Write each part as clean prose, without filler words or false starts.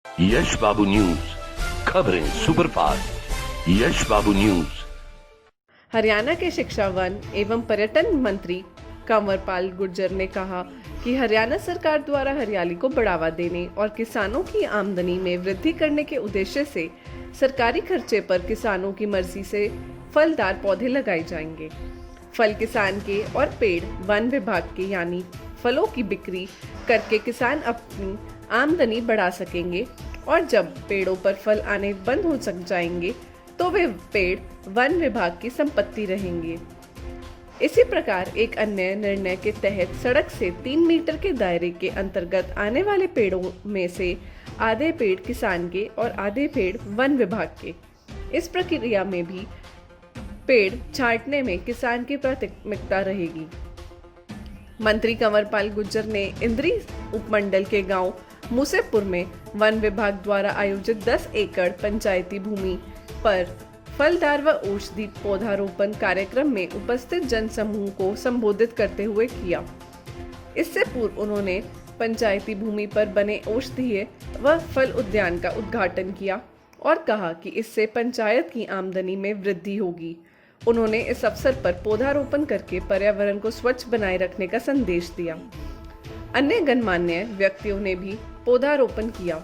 यश बाबू news, खबरें superfast. यश बाबू news. Haryana के शिक्षा वन एवं पर्यटन मंत्री कंवरपाल गुर्जर ने कहा कि हरियाणा सरकार द्वारा हरियाली को बढ़ावा देने और किसानों की आमदनी में वृद्धि करने के उद्देश्य से सरकारी खर्चे पर किसानों की मर्जी से फलदार पौधे लगाए जाएंगे। फल किसान के और पेड़ वन विभाग के, यानी फलों की बिक्री करके किसान अपनी आमदनी बढ़ा सकेंगे और जब पेड़ों पर फल आने बंद हो जाएंगे तो वे पेड़ वन विभाग की संपत्ति रहेंगे। इसी प्रकार एक अन्य निर्णय के तहत सड़क से 3 मीटर के दायरे के अंतर्गत आने वाले पेड़ों में से आधे पेड़ किसान के और आधे पेड़ वन विभाग के। इस प्रक्रिया में भी पेड़ छांटने में किसान की प्राथमिकता रहेगी। मंत्री कंवरपाल गुर्जर ने इंद्री उपमंडल के गांव मुसेपुर में वन विभाग द्वारा आयोजित 10 एकड़ पंचायती भूमि पर फलदार व औषधि पौधारोपण कार्यक्रम में उपस्थित जनसमूह को संबोधित करते हुए किया। इससे पूर्व उन्होंने पंचायती भूमि पर बने औषधीय व फल उद्यान का उद्घाटन किया और कहा कि इससे पंचायत की आमदनी में वृद्धि होगी। उन्होंने इस अवसर पर पौधारोपण करके पर्यावरण को स्वच्छ बनाए रखने का संदेश दिया। अन्य गणमान्य व्यक्तियों ने भी पौधारोपण किया।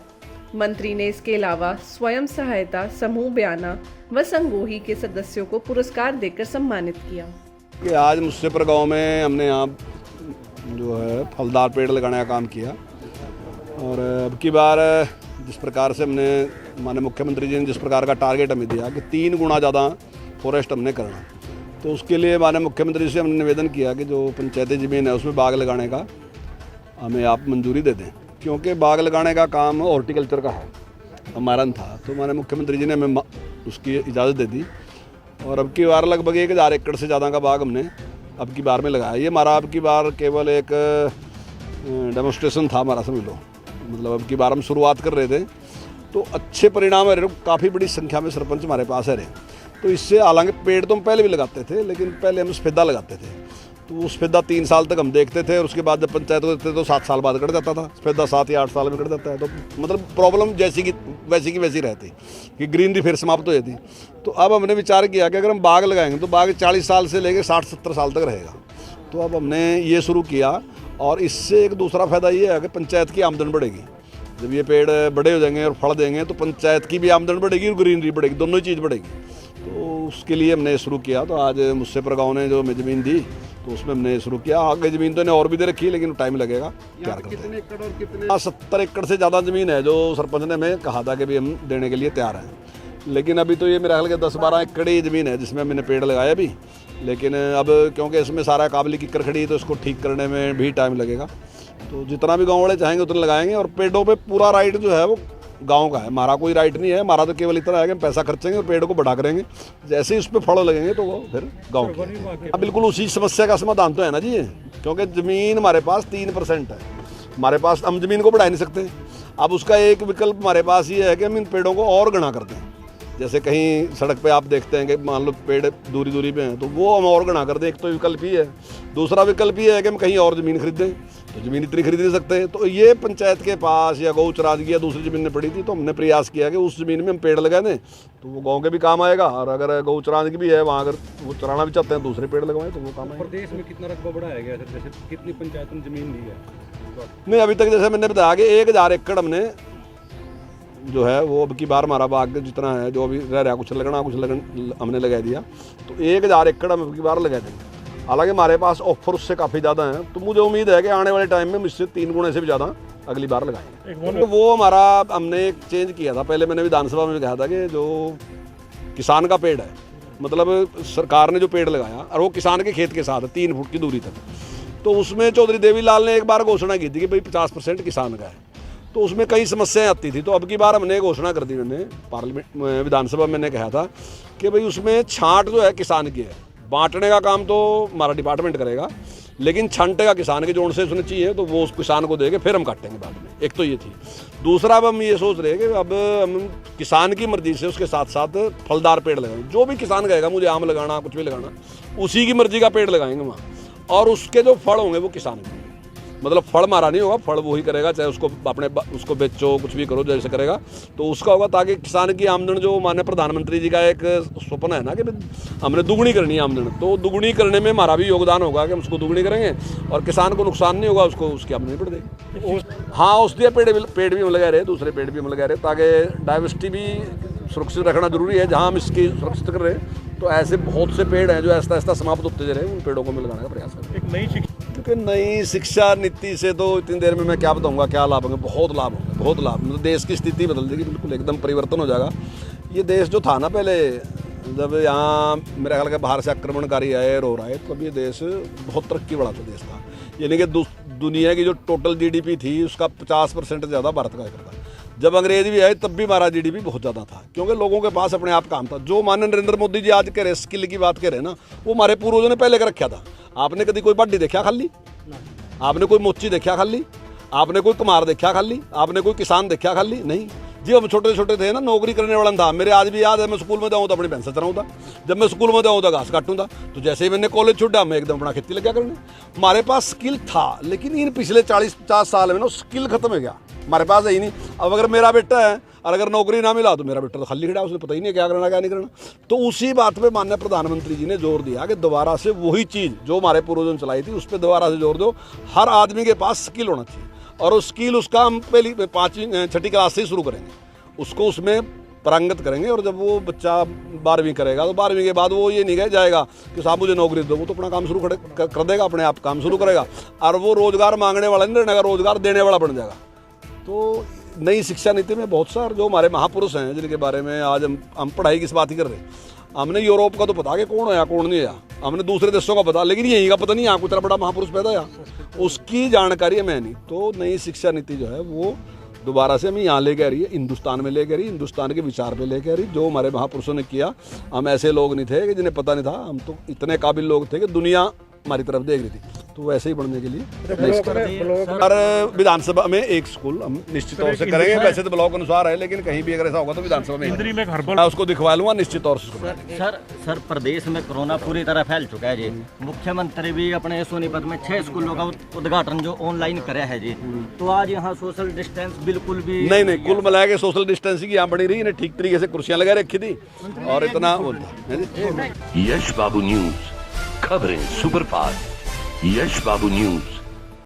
मंत्री ने इसके अलावा स्वयं सहायता समूह बयाना व संगोही के सदस्यों को पुरस्कार देकर सम्मानित किया। कि आज मुसेपुर गांव में हमने यहाँ जो है फलदार पेड़ लगाने का काम किया और अब की बार जिस प्रकार से हमने माननीय मुख्यमंत्री जी ने जिस प्रकार का टारगेट हमें दिया कि 3 गुना ज़्यादा फॉरेस्ट हमने करना, तो उसके लिए माननीय मुख्यमंत्री से हमने निवेदन किया कि जो पंचायती ज़मीन है उसमें बाग लगाने का हमें आप मंजूरी दे दें, क्योंकि बाग लगाने का काम हॉर्टिकल्चर का है, हमारा था। तो माननीय मुख्यमंत्री जी ने हमें उसकी इजाज़त दे दी और अब की बार लगभग 1000 एकड़ से ज़्यादा का बाग हमने अब की बार में लगाया। ये हमारा अब की बार केवल एक डेमोन्स्ट्रेशन था हमारा, समझ लो। मतलब अब की बार हम शुरुआत कर रहे थे तो अच्छे परिणाम है, काफ़ी बड़ी संख्या में सरपंच हमारे पास है रहे। तो इससे हालांकि पेड़ तो हम पहले भी लगाते थे, लेकिन पहले हम सफेदा लगाते थे, तो सफेदा 3 साल तक हम देखते थे और उसके बाद जब पंचायत को देते तो 7 साल बाद कट जाता था। सफेदा 7 या 8 साल में कट जाता है, तो मतलब प्रॉब्लम जैसी की वैसी रहती कि ग्रीनरी फिर समाप्त हो जाती। तो अब हमने विचार किया कि अगर हम बाग लगाएंगे तो बाग 40 साल से लेकर 60-70 साल तक रहेगा। तो अब हमने ये शुरू किया और इससे एक दूसरा फ़ायदा ये है कि पंचायत की आमदन बढ़ेगी। जब ये पेड़ बड़े हो जाएंगे और फल देंगे तो पंचायत की भी आमदन बढ़ेगी और ग्रीनरी बढ़ेगी, दोनों ही चीज़ बढ़ेगी। तो उसके लिए हमने शुरू किया। तो आज मुसेपुर गाँव ने जो हमें ज़मीन दी तो उसमें हमने शुरू किया। आगे ज़मीन तो इन्हें और भी दे रखी है, लेकिन टाइम लगेगा तैयार करने। कितने एकड़ और कितने? 70 एकड़ से ज़्यादा ज़मीन है जो सरपंच ने हमें कहा था कि भी हम देने के लिए तैयार हैं, लेकिन अभी तो ये मेरे ख्याल के 10-12 एकड़ ही ज़मीन है जिसमें मैंने पेड़ लगाया भी। लेकिन अब क्योंकि इसमें सारा काबली कीकर खड़ी है तो इसको ठीक करने में भी टाइम लगेगा। तो जितना भी गाँव वाले चाहेंगे उतना लगाएंगे और पेड़ों पर पूरा राइट जो है वो गांव का है, हमारा कोई राइट नहीं है। हमारा तो केवल इतना है कि पैसा खर्चेंगे और पेड़ को बढ़ा करेंगे, जैसे ही उस पर फल लगेंगे तो वो फिर गांव के। बिल्कुल उसी समस्या का समाधान तो है ना जी, क्योंकि ज़मीन हमारे पास 3% है हमारे पास, हम ज़मीन को बढ़ा नहीं सकते। अब उसका एक विकल्प हमारे पास ये है कि हम इन पेड़ों को और घना कर दें। जैसे कहीं सड़क पे आप देखते हैं कि मान लो पेड़ दूरी पे हैं तो वो हम और घना कर दें, एक तो विकल्प ही है। दूसरा विकल्प ये है कि हम कहीं और ज़मीन खरीदें, तो ज़मीन इतनी खरीद नहीं सकते। तो ये पंचायत के पास या गौ चरादगी या दूसरी ज़मीन में पड़ी थी, तो हमने प्रयास किया कि उस ज़मीन में हम पेड़ लगा दें तो वो गाँव के भी काम आएगा, और अगर गौ चरादगी भी है वहाँ अगर वो चराना भी चाहते हैं दूसरे पेड़ लगवाएं तो वो काम आएगा। प्रदेश में कितना रकबा बढ़ाया गया है, जैसे कितनी पंचायतों ने ज़मीन ली है? नहीं, अभी तक जैसे मैंने बताया कि 1000 एकड़ हमने जो है वो अब की बार हमारा बाग जितना है जो अभी रह रहा कुछ हमने लगा दिया, तो 1000 एकड़ हम अब की बार लगा देंगे। हालांकि हमारे पास ऑफर उससे काफ़ी ज़्यादा है, तो मुझे उम्मीद है कि आने वाले टाइम में मुझसे 3 गुने से भी ज़्यादा अगली बार लगाएंगे। तो वो हमारा हमने एक चेंज किया था। पहले मैंने विधानसभा में कहा था कि जो किसान का पेड़ है, मतलब सरकार ने जो पेड़ लगाया और वो किसान के खेत के साथ है 3 फुट की दूरी तक, तो उसमें चौधरी देवीलाल ने एक बार घोषणा की थी कि भाई 50% किसान का है। तो उसमें कई समस्याएं आती थी, तो अब की बार हमने घोषणा कर दी, मैंने पार्लियामेंट विधानसभा में मैंने कहा था कि भाई उसमें छांट जो है किसान की है, बांटने का काम तो हमारा डिपार्टमेंट करेगा, लेकिन छांटेगा किसान के जोड़ से उसने चाहिए तो वो उस किसान को देंगे, फिर हम काटेंगे बाद में। एक तो ये थी। दूसरा अब हम ये सोच रहे हैं कि अब हम किसान की मर्जी से उसके साथ साथ फलदार पेड़ लगाएंगे। जो भी किसान कहेगा मुझे आम लगाना, कुछ भी लगाना, उसी की मर्जी का पेड़ लगाएंगे वहाँ, और उसके जो फल होंगे वो किसान के। मतलब फल मारा नहीं होगा, फल वही करेगा, चाहे उसको उसको बेचो, कुछ भी करो, जैसे करेगा तो उसका होगा, ताकि किसान की आमदन, जो माननीय प्रधानमंत्री जी का एक स्वप्न है ना कि हमने दुगनी करनी है आमदन, तो दुगनी करने में हमारा भी योगदान होगा कि हम उसको दुगनी करेंगे और किसान को नुकसान नहीं होगा, उसको उसकी आमदनी बढ़ देगी। हाँ, औषधीय पेड़ भी हम लगा रहे, दूसरे पेड़ भी हम लगा रहे, ताकि डाइवर्सिटी भी सुरक्षित रखना जरूरी है। जहाँ हम इसकी सुरक्षित कर रहे हैं तो ऐसे बहुत से पेड़ हैं जो ऐसा ऐसा समाप्त होते जा रहे हैं, उन पेड़ों को भी लगाने का प्रयास करें। एक नई शिक्षा, क्योंकि नई शिक्षा नीति से तो इतनी देर में मैं क्या बताऊंगा क्या लाभ होंगे, बहुत लाभ होंगे, बहुत लाभ। मतलब देश की स्थिति बदल देगी, बिल्कुल एकदम परिवर्तन हो जाएगा। ये देश जो था ना पहले, जब यहाँ मेरे ख्याल के बाहर से आक्रमणकारी आए और हो रहा है, तब ये देश बहुत तरक्की बढ़ाता देश था। यानी कि दुनिया की जो टोटल जीडीपी थी उसका 50% से ज़्यादा भारत का करता। जब अंग्रेज भी आए तब भी हमारा जीडीपी बहुत ज़्यादा था, क्योंकि लोगों के पास अपने आप काम था। जो माननीय नरेंद्र मोदी जी आज कह रहे स्किल की बात कह रहे ना, वो हमारे पूर्वजों ने पहले कर रखा था। आपने कभी कोई बाडी देखा खाली? आपने कोई मोची देखा खाली? आपने कोई कुमार देखा खाली? आपने कोई किसान देखा खाली? नहीं जी। हम छोटे छोटे थे ना, नौकरी करने वाला था। मेरे आज भी याद है, मैं स्कूल में जाऊँ तो अपनी भैंस चराऊँ था, जब मैं स्कूल में जाऊँ तो घास काटूँ था। तो जैसे ही मैंने कॉलेज छूटा, मैं एकदम अपना खेती लगा करने। हमारे पास स्किल था, लेकिन इन पिछले 40-50 साल में ना स्किल खत्म हो गया, हमारे पास है ही नहीं। अब अगर मेरा बेटा है और अगर नौकरी ना मिला तो मेरा बेटा तो खाली खड़ा, उसने पता ही नहीं क्या करना क्या नहीं करना। तो उसी बात पे माननीय प्रधानमंत्री जी ने जोर दिया कि दोबारा से वही चीज़ जो हमारे पूर्वजों ने चलाई थी, उस पर दोबारा से जोर दो। हर आदमी के पास स्किल होना चाहिए, और उस स्किल उसका हम पहली 5वीं-6वीं क्लास से ही शुरू करेंगे, उसको उसमें पारंगत करेंगे। और जब वो बच्चा 12वीं करेगा तो 12वीं के बाद वो ये नहीं कह जाएगा कि साहब मुझे नौकरी दो, वो तो अपना काम शुरू कर देगा, अपने आप काम शुरू करेगा, और वो रोजगार मांगने वाला नहीं रहेगा, रोजगार देने वाला बन जाएगा। तो नई शिक्षा नीति में बहुत सारे जो हमारे महापुरुष हैं, जिनके बारे में आज हम पढ़ाई की बात ही कर रहे हैं। हमने यूरोप का तो पता कि कौन आया कौन नहीं आया, हमने दूसरे देशों का पता, लेकिन यहीं का पता नहीं यहाँ को इतना बड़ा महापुरुष पैदा आया, उसकी जानकारी हमें नहीं। तो नई शिक्षा नीति जो है वो दोबारा से हमें यहाँ लेके आ रही है, हिंदुस्तान में लेके आ रही है, हिंदुस्तान के विचार पे लेके आ रही है। जो हमारे महापुरुषों ने किया, हम ऐसे लोग नहीं थे कि जिन्हें पता नहीं था, हम तो इतने काबिल लोग थे कि दुनिया हमारी तरफ देख रही थी। तो वैसे ही बढ़ने के लिए हर विधानसभा में एक स्कूल हम निश्चित तौर से करेंगे। वैसे तो ब्लॉक अनुसार है, लेकिन कहीं भी अगर ऐसा होगा तो विधानसभा में मैं उसको दिखवा लूंगा निश्चित तौर से। सर प्रदेश में कोरोना पूरी तरह फैल चुका है जी। मुख्यमंत्री भी अपने सोनीपत में 6 स्कूलों का उद्घाटन जो ऑनलाइन करे है जी। तो आज यहाँ सोशल डिस्टेंस बिल्कुल भी नहीं, कुल मिला के सोशल डिस्टेंसिंग यहाँ बनी रही, ठीक तरीके से कुर्सियां लगा रखी थी और इतना। यश बाबू न्यूज, खबरें सुपरफास्ट। यश बाबू न्यूज।